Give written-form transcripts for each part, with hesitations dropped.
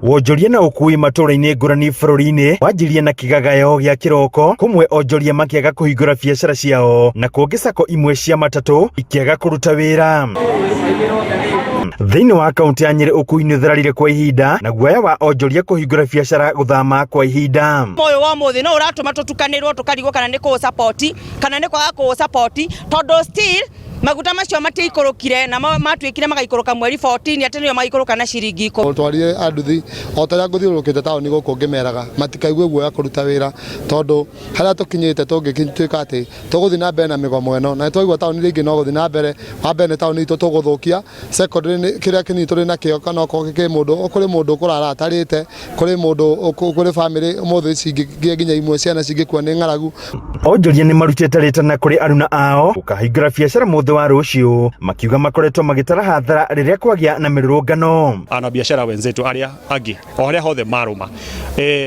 Wonjoria na ukui matũra-inĩ ngũrani bũrũri-inĩ wanjirie na kĩgagayo gĩa kĩroko, kũmwe onjoria makĩaga kũhingũra biacara ciao na kũngĩ sako imwe cia matatũ ikĩaga kũruta wĩra. Thĩinĩ wa kaunti ya Nyĩrĩ ũkui nĩ ũtherarire kwa ihinda na guoya wa onjoria kũhingũra biacara gũthama kwa ihinda. Moyo wa mũthĩ no ũratũma tũtukanĩrwo tũkarigwo kana nĩ kũ support kana nĩ kwaga kũ support tondũ still maguta macio matiikũrũkire na matuĩkire magaikũrũka mweri 14 atĩ nĩo magaikũrũka na ciringi 10. Twarire anduthi o ta ngũthiũrũrũkĩte taũni gũkũ ngĩmeraga matikaigue guoya kũruta wĩra tondũ harĩa tũkinyĩte tũngĩtuĩka atĩ tũgũthiĩ na mbere na mĩgomo ĩno na twaigua taũni rĩngĩ no gũthiĩ na mbere wa mbere taũni itũ tũgũthũkia secondary kĩrĩa kĩnini tũrĩ nakĩo kana okorwo kĩ mũndũ kũrĩ mũndũ ũkũrara atarĩte kũrĩ mũndũ kũrĩ family mũthĩ cingĩ nginya imwe ciana cingĩkua nĩ ng'aragu. Onjoria nĩ marutĩte rĩtana kũrĩ aruna ao gũkahingũra biacara mũthĩ wa rũciũ makiuga makoretwo magĩtara hathara rĩrĩa kwagĩa na mĩrũrũngano. Ana biashara wenzetu arĩa angĩ o harĩa hothe marũma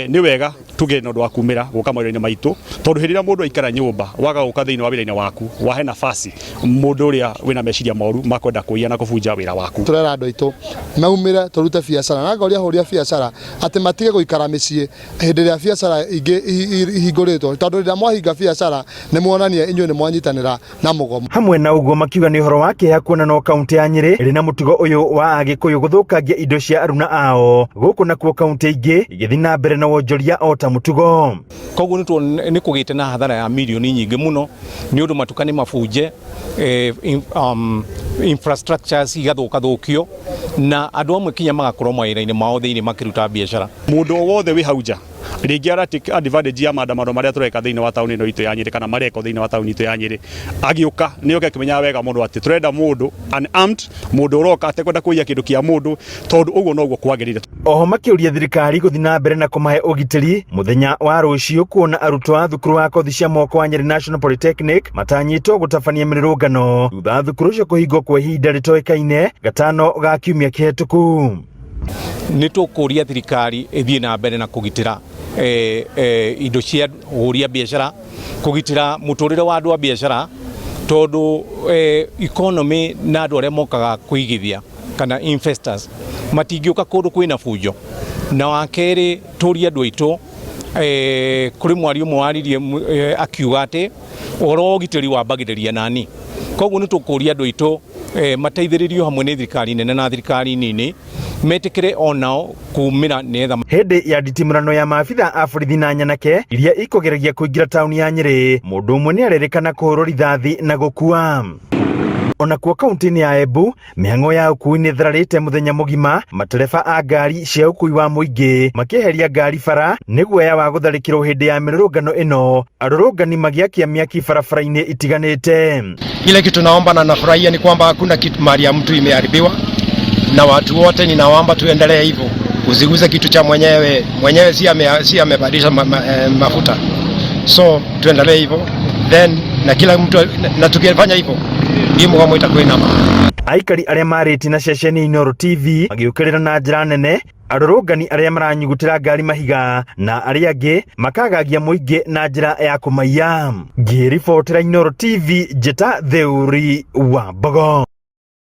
nĩ wega tuge na ũndũ wa kumĩra gũka mawĩra-inĩ maitũ tondũ hĩndĩ ĩrĩa mũndũ aikara nyũmba waga gũka thĩinĩ wa wĩra-inĩ waku wahe nafasi mũndũ ũrĩa wĩna meciria moru makwenda kũiya na kũbunja wĩra waku. Tũrera andũ aitũ maumĩre tũrute biacara na ngoria hũria biacara atĩ matige gũikara mĩciĩ hĩndĩ ĩrĩa biacara ingĩ ihingũrĩtwo tondũ rĩrĩa mwahinga biacara nĩ muonania inyuĩ nĩ mwanyitanĩra na mũgomo. Hamwe na ũguo makiuga nĩ ũhoro wa kĩeha kuona no kaunti ya Nyĩrĩ ĩrĩ na mũtugo ũyũ wa Agĩkũyũ gũthũkangia indo cia aruna ao gũkũ nakuo kaunti ingĩ igĩthiĩ na mbere na wonjoria o ta mũtugo. Koguo nĩ kũgĩte na hathara ya milioni nyingĩ mũno nĩ ũndũ matuka nĩ mabunje infrastructures igathũkathũkio na andũ amwe kinya magakorwo mawĩra-inĩ mao thĩinĩ makĩruta biacara. Mũndũ wothe wĩ hau nja rĩngĩ ara advantage ya maandamano marĩa tũreka thĩinĩ wa taũni ĩno itũ ya Nyĩrĩ kana mareko thĩinĩ wa taũni itũ ya Nyĩrĩ agĩũka nĩ oke akĩmenya wega mũndũ atĩ tũrenda mũndũ unarmed mũndũ ũroka atekwenda kũiya kĩndũ kĩa mũndũ tondũ ũguo noguo kwagĩrĩire. Oho makĩũria thirikari gũthiĩ na mbere na kũmahe ũgitĩri mũthenya wa rũciũ kuona arutwo a thukuru wa kothi cia moko wa Nyĩrĩ National Polytechnic matanyĩtwo gũtabania mĩrũrũngano thutha thukuru ũcio kũhingwo kwa ihinda rĩtoĩkaine gatano ga kiumia kĩhĩtũku. Nĩ tũkũria thirikari ĩthiĩ na mbere na kũgitĩra indo cia hũria biacara kũgitĩra mũtũrĩre wa andũ a biacara tondũ economy na andũ arĩa mokaga kũigithia kana investors matingĩũka kũndũ kwĩna fujo. Na wa kerĩ tũria andũ aitũ kũrĩ mwaria ũmwe waririe akiuga atĩ ũhoro wa ũgitĩri wambagĩrĩria nani. Koguo nĩ tũkũria andũ aitũ mateithĩrĩrio hamwe nĩ thirikari nene na thirikari nini metĩkĩre onao kumĩra nĩgetha. Hĩndĩ ya nditimũrano ya maabitha a borithi na nyanake iria ikũgeragia kũingĩra taũni ya Nyĩrĩ mũndũ ũmwe nĩ arerĩkana kũhũrwo rithathi na gũkua. Ona kuo kaunti-inĩ ya Embu mĩhang'o ya ũkui nĩ therarĩte mũthenya mũgima matereba a ngari cia ũkui wa mũingĩ makĩeheria ngari bara nĩ guoya wa gũtharĩkĩrwo hĩndĩ ya mĩrũrũngano ĩno arũrũngani magĩakia mĩaki barabara-inĩ itiganĩte. Ile kitu naomba na nafurahia ni kwamba hakuna kitu mali ya mtu imeharibiwa na watu wote ninaomba tuendelee hivyo. Usiguze kitu cha mwenyewe si amebadilisha mafuta. So tuendelee hivyo. Then na kila mtu na tukifanya hivyo hii mgomo itakuwa ina aikari arĩa marĩti na ceceni Inooro TV magĩũkĩrĩra na njĩra nene arũrũngani arĩa maranyugutĩra ngari mahiga na arĩa angĩ makagagia mũingĩ na njĩra ya kũmaiya. Ngĩribotera Inooro TV njĩta Theuri wa Mbogo.